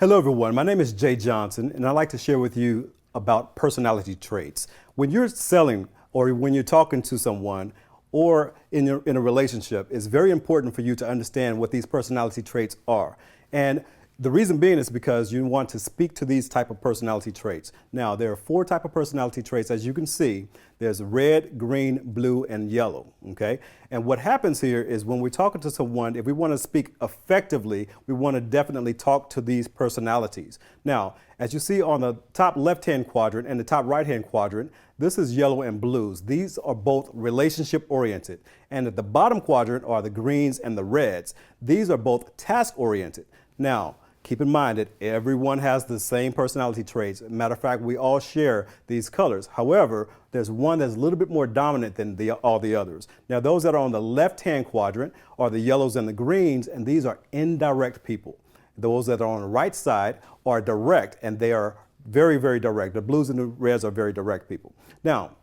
Hello everyone, my name is Jay Johnson and I'd like to share with you about personality traits. When you're selling or when you're talking to someone or in a relationship, it's very important for you to understand what these personality traits are. And the reason being is because you want to speak to these type of personality traits. Now, there are four type of personality traits, as you can see. There's red, green, blue, and yellow, okay? And what happens here is when we're talking to someone, if we want to speak effectively, we want to definitely talk to these personalities. Now, as you see on the top left-hand quadrant and the top right-hand quadrant, this is yellow and blues. These are both relationship-oriented. And at the bottom quadrant are the greens and the reds. These are both task-oriented. Now, keep in mind that everyone has the same personality traits. Matter of fact, we all share these colors. However, there's one that's a little bit more dominant than all the others. Now, those that are on the left-hand quadrant are the yellows and the greens, and these are indirect people. Those that are on the right side are direct, and they are very, very direct. The blues and the reds are very direct people. Now,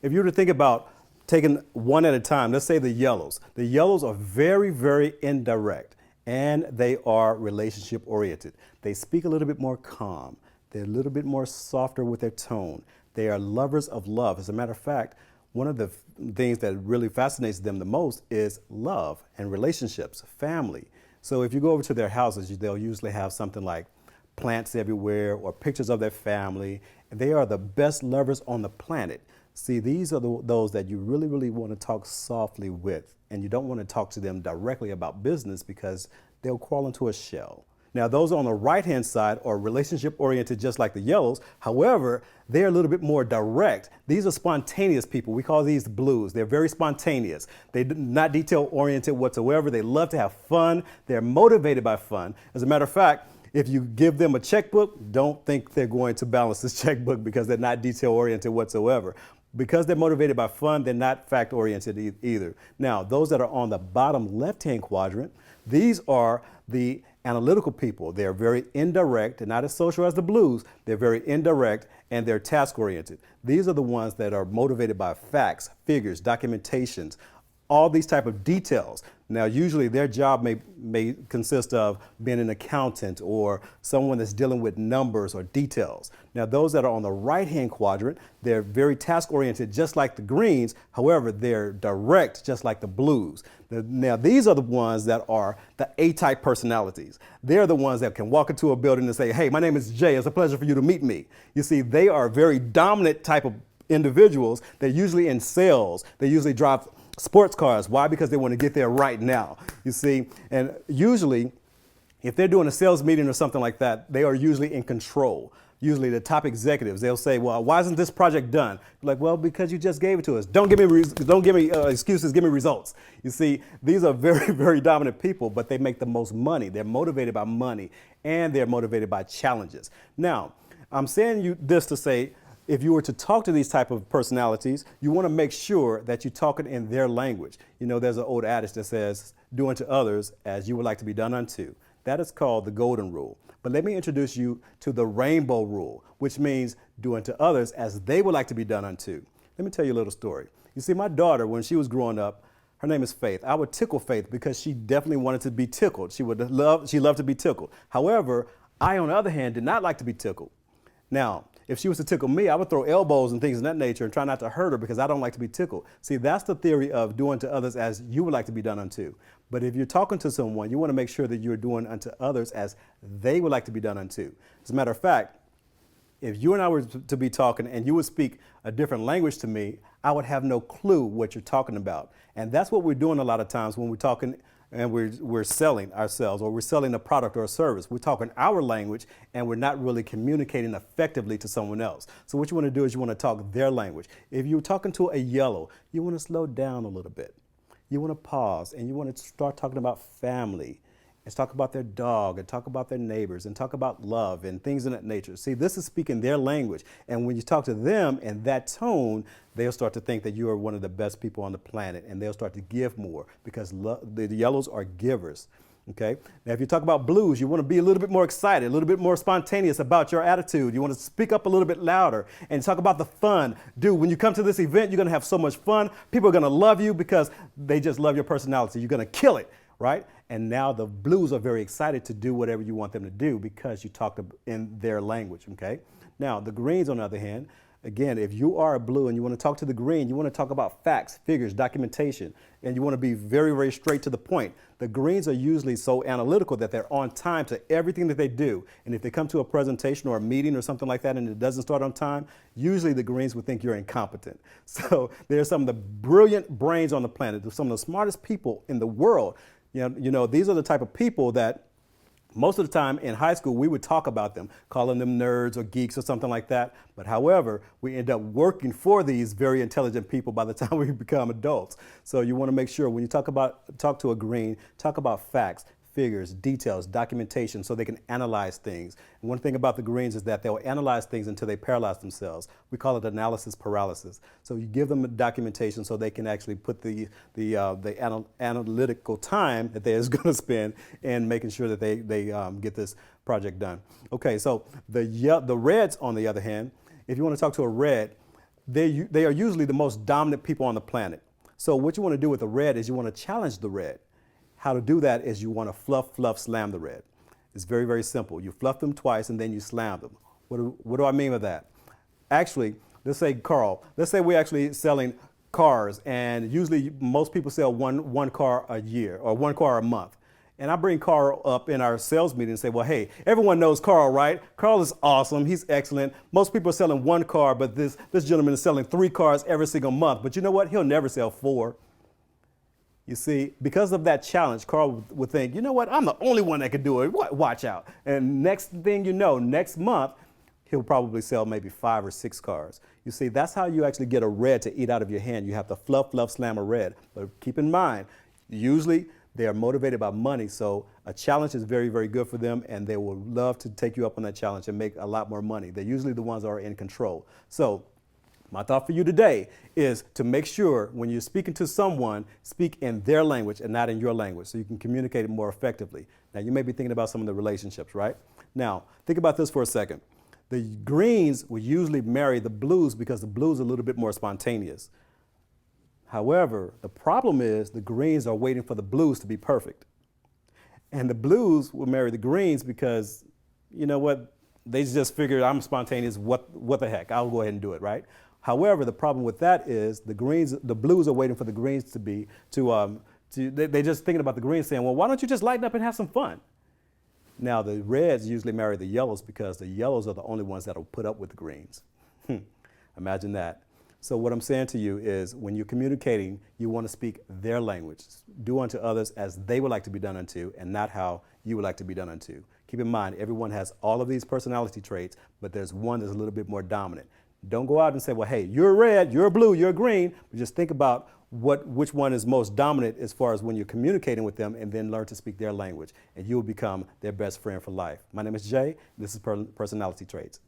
if you were to think about taking one at a time, let's say the yellows. The yellows are very, very indirect. And they are relationship oriented. They speak a little bit more calm. They're a little bit more softer with their tone. They are lovers of love. As a matter of fact, one of the things that really fascinates them the most is love and relationships, family. So if you go over to their houses, they'll usually have something like plants everywhere or pictures of their family. They are the best lovers on the planet. See, these are those that you really, really want to talk softly with, and you don't want to talk to them directly about business because they'll crawl into a shell. Now, those on the right-hand side are relationship-oriented just like the yellows. However, they're a little bit more direct. These are spontaneous people. We call these blues. They're very spontaneous. They're not detail-oriented whatsoever. They love to have fun. They're motivated by fun. As a matter of fact, if you give them a checkbook, don't think they're going to balance this checkbook because they're not detail-oriented whatsoever. Because they're motivated by fun, they're not fact-oriented either. Now, those that are on the bottom left-hand quadrant, these are the analytical people. They're very indirect. They're not as social as the blues. They're very indirect and they're task-oriented. These are the ones that are motivated by facts, figures, documentations, all these type of details. Now, usually their job may consist of being an accountant or someone that's dealing with numbers or details. Now, those that are on the right-hand quadrant, they're very task-oriented, just like the greens. However, they're direct, just like the blues. Now, these are the ones that are the A-type personalities. They're the ones that can walk into a building and say, "Hey, my name is Jay. It's a pleasure for you to meet me." You see, they are very dominant type of individuals. They're usually in sales. They usually drive sports cars. Why? Because they want to get there right now, you see. And usually, if they're doing a sales meeting or something like that, they are usually in control. Usually the top executives, they'll say, "Well, why isn't this project done?" Like, "Well, because you just gave it to us. Don't give me excuses, give me results." You see, these are very, very dominant people, but they make the most money. They're motivated by money and they're motivated by challenges. Now, I'm saying you this to say, if you were to talk to these type of personalities, you want to make sure that you're talking in their language. You know, there's an old adage that says, "Do unto others as you would like to be done unto." That is called the golden rule. But let me introduce you to the rainbow rule, which means do unto others as they would like to be done unto. Let me tell you a little story. You see, my daughter, when she was growing up, her name is Faith. I would tickle Faith because she definitely wanted to be tickled. She loved to be tickled. However, I, on the other hand, did not like to be tickled. Now, if she was to tickle me, I would throw elbows and things of that nature and try not to hurt her because I don't like to be tickled. See, that's the theory of doing to others as you would like to be done unto. But if you're talking to someone, you want to make sure that you're doing unto others as they would like to be done unto. As a matter of fact, if you and I were to be talking and you would speak a different language to me, I would have no clue what you're talking about. And that's what we're doing a lot of times when we're talking and we're selling ourselves or we're selling a product or a service. We're talking our language and we're not really communicating effectively to someone else. So what you want to do is you want to talk their language. If you're talking to a yellow, you want to slow down a little bit. You want to pause and you want to start talking about family and talk about their dog and talk about their neighbors and talk about love and things of that nature. See, this is speaking their language. And when you talk to them in that tone, they'll start to think that you are one of the best people on the planet and they'll start to give more because the yellows are givers. Okay. Now, if you talk about blues, you want to be a little bit more excited, a little bit more spontaneous about your attitude. You want to speak up a little bit louder and talk about the fun. Dude, when you come to this event, you're going to have so much fun. People are going to love you because they just love your personality. You're going to kill it. right? And now the blues are very excited to do whatever you want them to do because you talked in their language, okay? Now, the greens, on the other hand, again, if you are a blue and you want to talk to the green, you want to talk about facts, figures, documentation, and you want to be very, very straight to the point. The greens are usually so analytical that they're on time to everything that they do. And if they come to a presentation or a meeting or something like that and it doesn't start on time, usually the greens would think you're incompetent. So they're some of the brilliant brains on the planet. They're some of the smartest people in the world. These are the type of people that most of the time in high school, we would talk about them, calling them nerds or geeks or something like that. But however, we end up working for these very intelligent people by the time we become adults. So you want to make sure when you talk to a green, talk about facts, figures, details, documentation, so they can analyze things. And one thing about the greens is that they'll analyze things until they paralyze themselves. We call it analysis paralysis. So you give them documentation so they can actually put the analytical time that they're going to spend in making sure that they get this project done. Okay, so the reds, on the other hand, if you want to talk to a red, they are usually the most dominant people on the planet. So what you want to do with the red is you want to challenge the red. How to do that is you want to fluff, slam the red. It's very, very simple. You fluff them twice and then you slam them. What do I mean by that? Actually, let's say Carl, let's say we're actually selling cars, and usually most people sell one car a year or one car a month. And I bring Carl up in our sales meeting and say, well, hey, everyone knows Carl, right? Carl is awesome. He's excellent. Most people are selling one car, but this gentleman is selling 3 cars every single month. But you know what? He'll never sell 4. You see, because of that challenge, Carl would think, you know what, I'm the only one that can do it. Watch out. And next thing you know, next month, he'll probably sell maybe 5 or 6 cars. You see, that's how you actually get a red to eat out of your hand. You have to fluff, slam a red. But keep in mind, usually they are motivated by money, so a challenge is very, very good for them, and they will love to take you up on that challenge and make a lot more money. They're usually the ones that are in control. So my thought for you today is to make sure when you're speaking to someone, speak in their language and not in your language so you can communicate it more effectively. Now, you may be thinking about some of the relationships, right? Now, think about this for a second. The greens will usually marry the blues because the blues are a little bit more spontaneous. However, the problem is the greens are waiting for the blues to be perfect. And the blues will marry the greens because, you know what, they just figured I'm spontaneous, what the heck, I'll go ahead and do it, right? However, the problem with that is the blues are waiting for the greens they're just thinking about the greens saying, well, why don't you just lighten up and have some fun? Now, the reds usually marry the yellows because the yellows are the only ones that will put up with the greens. Imagine that. So what I'm saying to you is when you're communicating, you want to speak their language. Do unto others as they would like to be done unto and not how you would like to be done unto. Keep in mind, everyone has all of these personality traits, but there's one that's a little bit more dominant. Don't go out and say, well, hey, you're red, you're blue, you're green, but just think about which one is most dominant as far as when you're communicating with them, and then learn to speak their language, and you will become their best friend for life. My name is Jay. This is Personality Traits.